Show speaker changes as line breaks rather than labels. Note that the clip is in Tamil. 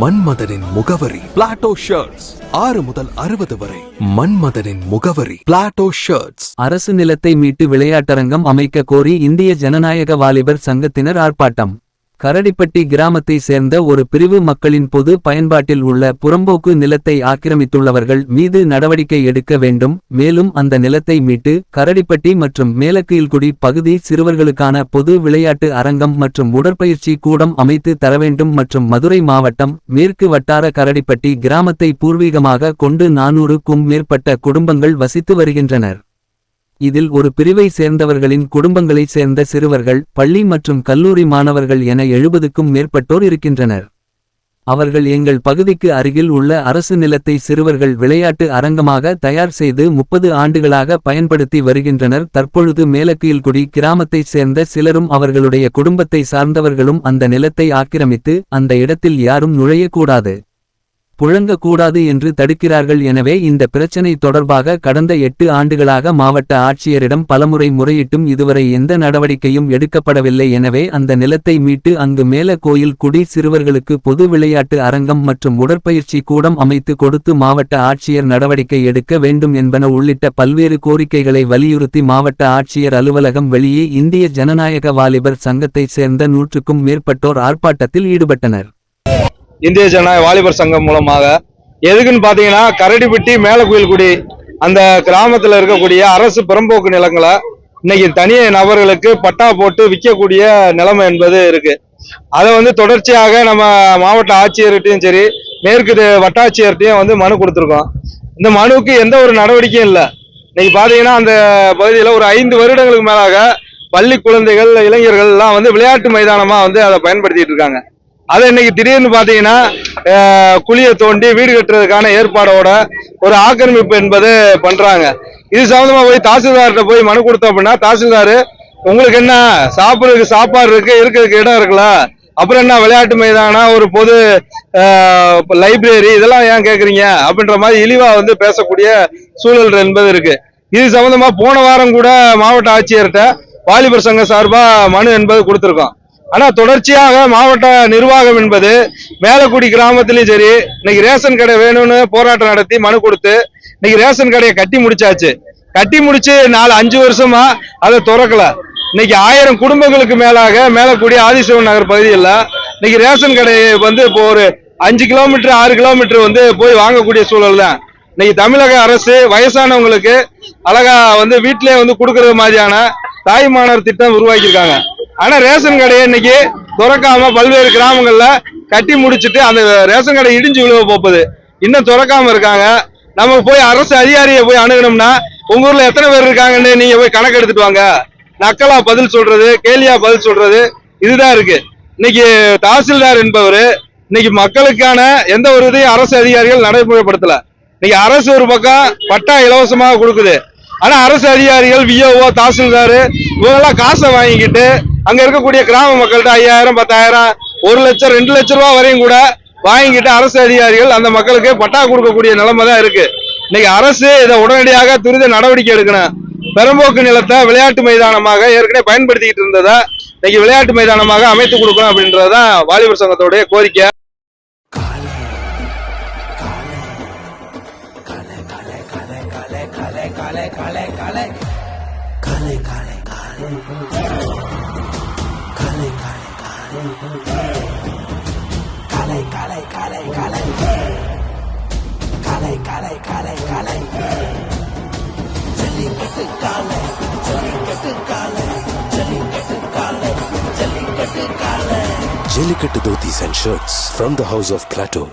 மன்மதனின் முகவரி பிளாட்டோ ஷர்ட்ஸ். 6 முதல் 60 வரை. மன்மதனின் முகவரி பிளாட்டோ ஷர்ட்ஸ்.
அரசு நிலத்தை மீட்டு விளையாட்டரங்கம் அமைக்க கோரி இந்திய ஜனநாயக வாலிபர் சங்கத்தினர் ஆர்ப்பாட்டம். கரடிப்பட்டி கிராமத்தை சேர்ந்த ஒரு பிரிவு மக்களின் பொது பயன்பாட்டில் உள்ள புறம்போக்கு நிலத்தை ஆக்கிரமித்துள்ளவர்கள் மீது நடவடிக்கை எடுக்க வேண்டும். மேலும் அந்த நிலத்தை மீட்டு கரடிப்பட்டி மற்றும் மேலக்கீழ்குடி பகுதி சிறுவர்களுக்கான பொது விளையாட்டு அரங்கம் மற்றும் உடற்பயிற்சி கூடம் அமைத்து தரவேண்டும். மற்றும் மதுரை மாவட்டம் மேற்கு வட்டார கரடிப்பட்டி கிராமத்தை பூர்வீகமாக கொண்டு 400க்கும் மேற்பட்ட குடும்பங்கள் வசித்து வருகின்றனர். இதில் ஒரு பிரிவை சேர்ந்தவர்களின் குடும்பங்களைச் சேர்ந்த சிறுவர்கள், பள்ளி மற்றும் கல்லூரி மாணவர்கள் என 70க்கும் மேற்பட்டோர் இருக்கின்றனர். அவர்கள் எங்கள் பகுதிக்கு அருகில் உள்ள அரசு நிலத்தை சிறுவர்கள் விளையாட்டு அரங்கமாக தயார் செய்து 30 ஆண்டுகளாக பயன்படுத்தி வருகின்றனர். தற்பொழுது மேலக்கீழ்குடி கிராமத்தைச் சேர்ந்த சிலரும் அவர்களுடைய குடும்பத்தை சார்ந்தவர்களும் அந்த நிலத்தை ஆக்கிரமித்து அந்த இடத்தில் யாரும் நுழையக்கூடாது, புழங்கக்கூடாது என்று தடுக்கிறார்கள். எனவே இந்த பிரச்சினை தொடர்பாக கடந்த 8 ஆண்டுகளாக மாவட்ட ஆட்சியரிடம் பலமுறை முறையிட்டும் இதுவரை எந்த நடவடிக்கையும் எடுக்கப்படவில்லை. எனவே அந்த நிலத்தை மீட்டு அங்கு மேல கோயில் குடி சிறுவர்களுக்கு பொது விளையாட்டு அரங்கம் மற்றும் உடற்பயிற்சி கூடம் அமைத்து கொடுத்து மாவட்ட ஆட்சியர் நடவடிக்கை எடுக்க வேண்டும் என்பன உள்ளிட்ட பல்வேறு கோரிக்கைகளை வலியுறுத்தி மாவட்ட ஆட்சியர் அலுவலகம் வெளியே இந்திய ஜனநாயக வாலிபர் சங்கத்தைச் சேர்ந்த 100க்கும் மேற்பட்டோர் ஆர்ப்பாட்டத்தில் ஈடுபட்டனர்.
இந்திய ஜனநாயக வாலிபர் சங்கம் மூலமாக எதுக்குன்னு பாத்தீங்கன்னா, கரடிப்பட்டி மேலக்குயில்குடி அந்த கிராமத்துல இருக்கக்கூடிய அரசு புறம்போக்கு நிலங்களை இன்னைக்கு தனிய நபர்களுக்கு பட்டா போட்டு விற்கக்கூடிய நிலைமை என்பது இருக்கு. அதை தொடர்ச்சியாக நம்ம மாவட்ட ஆட்சியர்கிட்டையும் சரி மேற்கு வட்டாட்சியர்கிட்டையும் மனு கொடுத்துருக்கோம். இந்த மனுவுக்கு எந்த ஒரு நடவடிக்கையும் இல்லை. இன்னைக்கு பாத்தீங்கன்னா அந்த பகுதியில் ஒரு 5 வருடங்களுக்கு மேலாக பள்ளி குழந்தைகள் இளைஞர்கள் எல்லாம் விளையாட்டு மைதானமா அதை பயன்படுத்திட்டு இருக்காங்க. அதை இன்னைக்கு திடீர்னு பாத்தீங்கன்னா குழியை தோண்டி வீடு கட்டுறதுக்கான ஏற்பாடோட ஒரு ஆக்கிரமிப்பு என்பது பண்றாங்க. இது சம்பந்தமா போய் தாசில்தார்கிட்ட போய் மனு கொடுத்தோம் அப்படின்னா, தாசில்தார் உங்களுக்கு என்ன சாப்பிடுறதுக்கு சாப்பாடு இருக்கு, இருக்கிறதுக்கு இடம் இருக்குல்ல, அப்புறம் என்ன விளையாட்டு மைதானம், ஒரு பொது லைப்ரரி, இதெல்லாம் ஏன் கேக்குறீங்க அப்படின்ற மாதிரி இழிவா பேசக்கூடிய சூழல் என்பது இருக்கு. இது சம்பந்தமா போன வாரம் கூட மாவட்ட ஆட்சியர்கிட்ட வாலிபர் சங்க சார்பா மனு என்பது கொடுத்திருக்கோம். ஆனா தொடர்ச்சியாக மாவட்ட நிர்வாகம் என்பது மேலக்குடி கிராமத்திலயும் சரி இன்னைக்கு ரேஷன் கடை வேணும்னு போராட்டம் நடத்தி மனு கொடுத்து இன்னைக்கு ரேஷன் கடையை கட்டி முடிச்சாச்சு. கட்டி முடிச்சு 4-5 வருஷமா அதை திறக்கல. இன்னைக்கு 1000 குடும்பங்களுக்கு மேலாக மேலக்குடி ஆதிசிவன் நகர் பகுதியில் இன்னைக்கு ரேஷன் கடையை இப்போ ஒரு 5 கிலோமீட்டர் 6 கிலோமீட்டர் போய் வாங்கக்கூடிய சூழல் தான். இன்னைக்கு தமிழக அரசு வயசானவங்களுக்கு அழகா வீட்டிலே கொடுக்கறது மாதிரியான தாய்மானவர் திட்டம் உருவாக்கியிருக்காங்க. ஆனா ரேஷன் கடையை இன்னைக்கு திறக்காம பல்வேறு கிராமங்கள்ல கட்டி முடிச்சுட்டு அந்த ரேஷன் கடை இடிஞ்சு விழுவ போகுது, இன்னும் திறக்காம இருக்காங்க. நம்ம போய் அரசு அதிகாரியை போய் அணுகணும்னா உங்க ஊர்ல எத்தனை பேர் இருக்காங்கன்னு நீங்க போய் கணக்கு எடுத்துட்டு வாங்க, நக்கலா பதில் சொல்றது, கேலியா பதில் சொல்றது, இதுதான் இருக்கு. இன்னைக்கு தாசில்தார் என்பவர் இன்னைக்கு மக்களுக்கான எந்த ஒரு இதையும் அரசு அதிகாரிகள் நடைமுறைப்படுத்தல. இன்னைக்கு அரசு ஒரு பக்கம் பட்டா இலவசமாக கொடுக்குது, ஆனா அரசு அதிகாரிகள் விஓஓ தாசில்தார் இவங்கெல்லாம் காசை வாங்கிக்கிட்டு அங்க இருக்கக்கூடிய கிராம மக்கள்கிட்ட 5000 10,000 1 லட்சம் 2 லட்சம் ரூபாய் வரையும் கூட வாங்கிக்கிட்டு அரசு அதிகாரிகள் அந்த மக்களுக்கு பட்டா கொடுக்கக்கூடிய நிலைமை தான் இருக்கு. இன்னைக்கு அரசு இதை உடனடியாக துரித நடவடிக்கை எடுக்கணும். பெரும்போக்கு நிலத்தை விளையாட்டு மைதானமாக ஏற்கனவே பயன்படுத்திக்கிட்டு இருந்ததை இன்னைக்கு விளையாட்டு மைதானமாக அமைத்து கொடுக்கணும் அப்படின்றதுதான் வாலிபர் சங்கத்தோடைய கோரிக்கை.
Jellicate dhotis and shirts from the house of Plateau.